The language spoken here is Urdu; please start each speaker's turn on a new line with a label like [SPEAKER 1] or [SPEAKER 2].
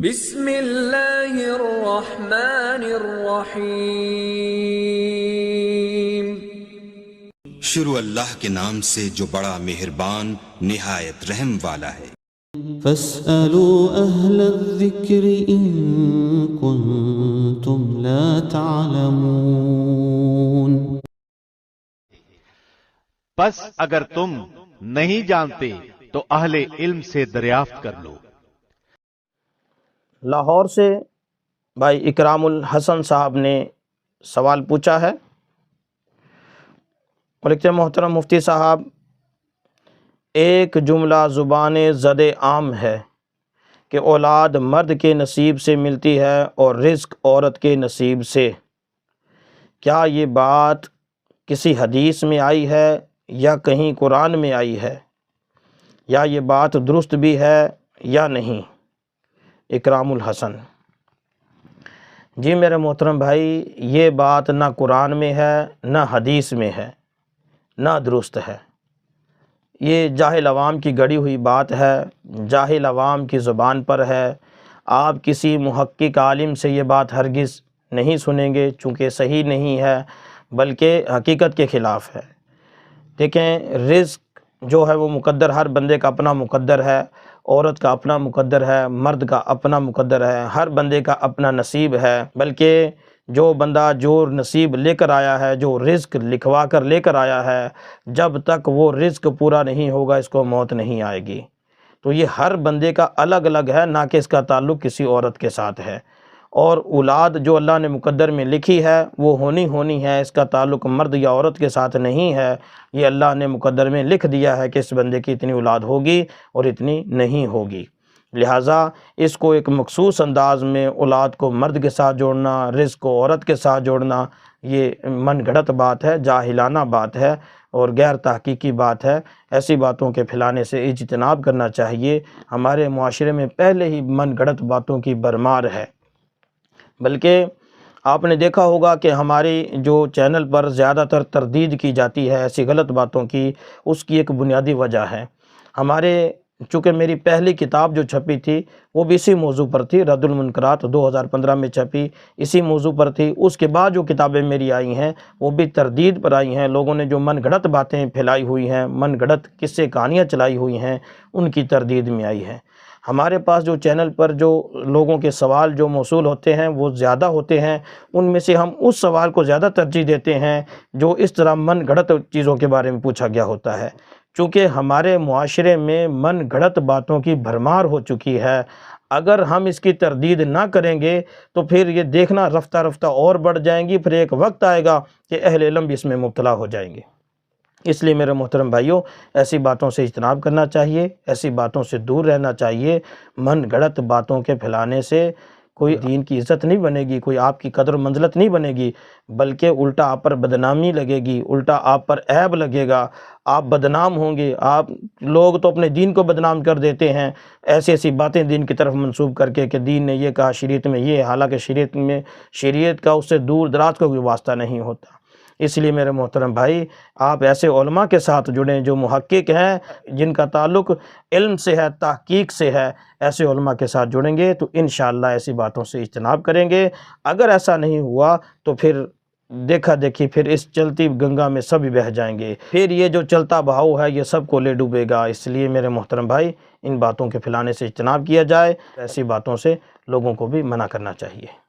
[SPEAKER 1] بسم اللہ الرحمن الرحیم۔
[SPEAKER 2] شروع اللہ کے نام سے جو بڑا مہربان نہایت رحم والا ہے۔
[SPEAKER 3] فاسألوا اہل الذکر ان کنتم لا تعلمون۔
[SPEAKER 4] پس اگر تم نہیں جانتے تو اہل علم سے دریافت کر لو۔
[SPEAKER 5] لاہور سے بھائی اکرام الحسن صاحب نے سوال پوچھا ہے اور لکھتے ہیں محترم مفتی صاحب، ایک جملہ زبان زد عام ہے کہ اولاد مرد کے نصیب سے ملتی ہے اور رزق عورت کے نصیب سے۔ کیا یہ بات کسی حدیث میں آئی ہے یا کہیں قرآن میں آئی ہے، یا یہ بات درست بھی ہے یا نہیں؟ اکرام الحسن: جی میرے محترم بھائی، یہ بات نہ قرآن میں ہے نہ حدیث میں ہے نہ درست ہے۔ یہ جاہل عوام کی گڑی ہوئی بات ہے، جاہل عوام کی زبان پر ہے۔ آپ کسی محقق عالم سے یہ بات ہرگز نہیں سنیں گے، چونکہ صحیح نہیں ہے بلکہ حقیقت کے خلاف ہے۔ دیکھیں، رزق جو ہے وہ مقدر، ہر بندے کا اپنا مقدر ہے، عورت کا اپنا مقدر ہے، مرد کا اپنا مقدر ہے، ہر بندے کا اپنا نصیب ہے۔ بلکہ جو بندہ جو نصیب لے کر آیا ہے، جو رزق لکھوا کر لے کر آیا ہے، جب تک وہ رزق پورا نہیں ہوگا اس کو موت نہیں آئے گی۔ تو یہ ہر بندے کا الگ الگ ہے، نہ کہ اس کا تعلق کسی عورت کے ساتھ ہے۔ اور اولاد جو اللہ نے مقدر میں لکھی ہے وہ ہونی ہے، اس کا تعلق مرد یا عورت کے ساتھ نہیں ہے۔ یہ اللہ نے مقدر میں لکھ دیا ہے کہ اس بندے کی اتنی اولاد ہوگی اور اتنی نہیں ہوگی۔ لہٰذا اس کو ایک مخصوص انداز میں اولاد کو مرد کے ساتھ جوڑنا، رزق کو عورت کے ساتھ جوڑنا، یہ من گھڑت بات ہے، جاہلانہ بات ہے اور غیر تحقیقی بات ہے۔ ایسی باتوں کے پھیلانے سے اجتناب کرنا چاہیے۔ ہمارے معاشرے میں پہلے ہی من گھڑت باتوں کی بھرمار ہے۔ بلکہ آپ نے دیکھا ہوگا کہ ہماری جو چینل پر زیادہ تر تردید کی جاتی ہے ایسی غلط باتوں کی، اس کی ایک بنیادی وجہ ہے چونکہ میری پہلی کتاب جو چھپی تھی وہ بھی اسی موضوع پر تھی، رد المنکرات 2015 میں چھپی، اسی موضوع پر تھی۔ اس کے بعد جو کتابیں میری آئی ہیں وہ بھی تردید پر آئی ہیں۔ لوگوں نے جو من گھڑت باتیں پھیلائی ہوئی ہیں، من گھڑت قصے کہانیاں چلائی ہوئی ہیں، ان کی تردید میں آئی ہیں۔ ہمارے پاس جو چینل پر جو لوگوں کے سوال جو موصول ہوتے ہیں وہ زیادہ ہوتے ہیں، ان میں سے ہم اس سوال کو زیادہ ترجیح دیتے ہیں جو اس طرح من گھڑت چیزوں کے بارے میں پوچھا گیا ہوتا ہے۔ چونکہ ہمارے معاشرے میں من گھڑت باتوں کی بھرمار ہو چکی ہے، اگر ہم اس کی تردید نہ کریں گے تو پھر یہ دیکھنا رفتہ رفتہ اور بڑھ جائیں گی، پھر ایک وقت آئے گا کہ اہل علم بھی اس میں مبتلا ہو جائیں گے۔ اس لیے میرے محترم بھائیوں، ایسی باتوں سے اجتناب کرنا چاہیے، ایسی باتوں سے دور رہنا چاہیے۔ من گھڑت باتوں کے پھیلانے سے کوئی دین کی عزت نہیں بنے گی، کوئی آپ کی قدر و منزلت نہیں بنے گی، بلکہ الٹا آپ پر بدنامی لگے گی، الٹا آپ پر عیب لگے گا، آپ بدنام ہوں گے۔ لوگ تو اپنے دین کو بدنام کر دیتے ہیں ایسی باتیں دین کی طرف منسوب کر کے کہ دین نے یہ کہا، شریعت میں یہ، حالانکہ شریعت کا اس سے دور دراز کا کوئی واسطہ نہیں ہوتا۔ اس لیے میرے محترم بھائی، آپ ایسے علماء کے ساتھ جڑیں جو محقق ہیں، جن کا تعلق علم سے ہے، تحقیق سے ہے۔ ایسے علماء کے ساتھ جڑیں گے تو انشاءاللہ ایسی باتوں سے اجتناب کریں گے۔ اگر ایسا نہیں ہوا تو پھر دیکھا دیکھی پھر اس چلتی گنگا میں سب ہی بہہ جائیں گے، پھر یہ جو چلتا بہاؤ ہے یہ سب کو لے ڈوبے گا۔ اس لیے میرے محترم بھائی، ان باتوں کے پھیلانے سے اجتناب کیا جائے، ایسی باتوں سے لوگوں کو بھی منع کرنا چاہیے۔